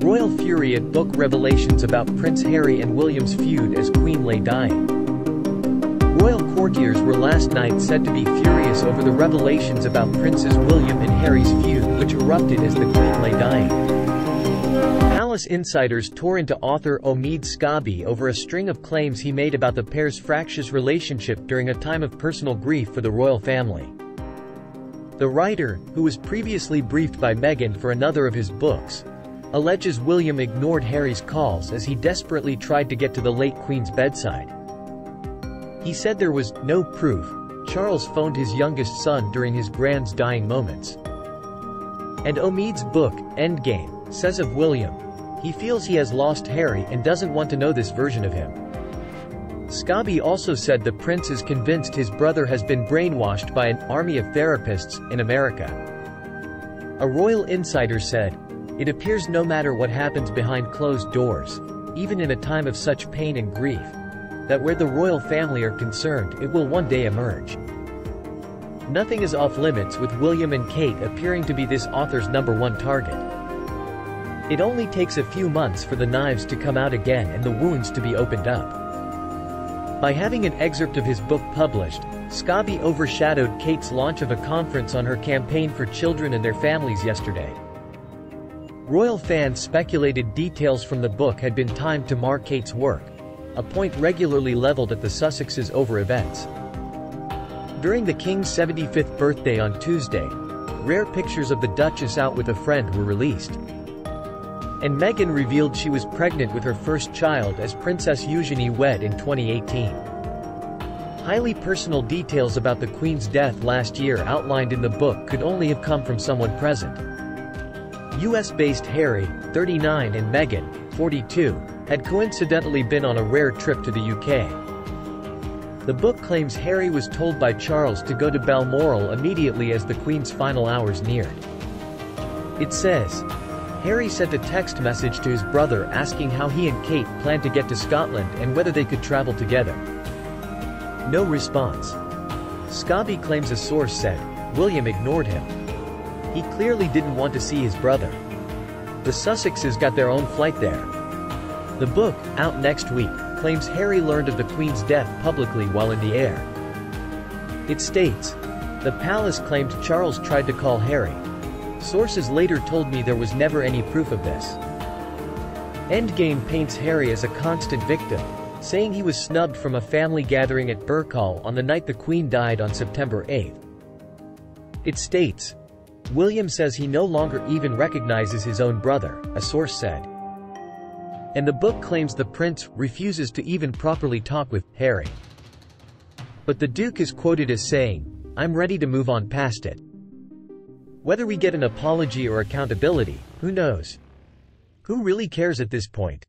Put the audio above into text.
Royal fury at book revelations about Prince Harry and William's feud as Queen lay dying. Royal courtiers were last night said to be furious over the revelations about Princes William and Harry's feud, which erupted as the Queen lay dying. Palace insiders tore into author Omid Scobie over a string of claims he made about the pair's fractious relationship during a time of personal grief for the royal family. The writer, who was previously briefed by Meghan for another of his books, alleges William ignored Harry's calls as he desperately tried to get to the late Queen's bedside. He said there was no proof Charles phoned his youngest son during his grand's dying moments. And Omid's book, Endgame, says of William, he feels he has lost Harry and doesn't want to know this version of him. Scobie also said the prince is convinced his brother has been brainwashed by an army of therapists in America. A royal insider said, "It appears no matter what happens behind closed doors, even in a time of such pain and grief, that where the royal family are concerned, it will one day emerge." Nothing is off limits with William and Kate appearing to be this author's #1 target. It only takes a few months for the knives to come out again and the wounds to be opened up. By having an excerpt of his book published, Scobie overshadowed Kate's launch of a conference on her campaign for children and their families yesterday. Royal fans speculated details from the book had been timed to mar Kate's work, a point regularly leveled at the Sussexes over events. During the King's 75th birthday on Tuesday, rare pictures of the Duchess out with a friend were released. And Meghan revealed she was pregnant with her first child as Princess Eugenie wed in 2018. Highly personal details about the Queen's death last year outlined in the book could only have come from someone present. US-based Harry, 39, and Meghan, 42, had coincidentally been on a rare trip to the UK. The book claims Harry was told by Charles to go to Balmoral immediately as the Queen's final hours neared. It says, Harry sent a text message to his brother asking how he and Kate planned to get to Scotland and whether they could travel together. No response. Scobie claims a source said, William ignored him. He clearly didn't want to see his brother. The Sussexes got their own flight there. The book, out next week, claims Harry learned of the Queen's death publicly while in the air. It states, the palace claimed Charles tried to call Harry. Sources later told me there was never any proof of this. Endgame paints Harry as a constant victim, saying he was snubbed from a family gathering at Burkhall on the night the Queen died on September 8. It states, William says he no longer even recognizes his own brother, a source said. And the book claims the prince refuses to even properly talk with Harry. But the Duke is quoted as saying, I'm ready to move on past it. Whether we get an apology or accountability, who knows? Who really cares at this point?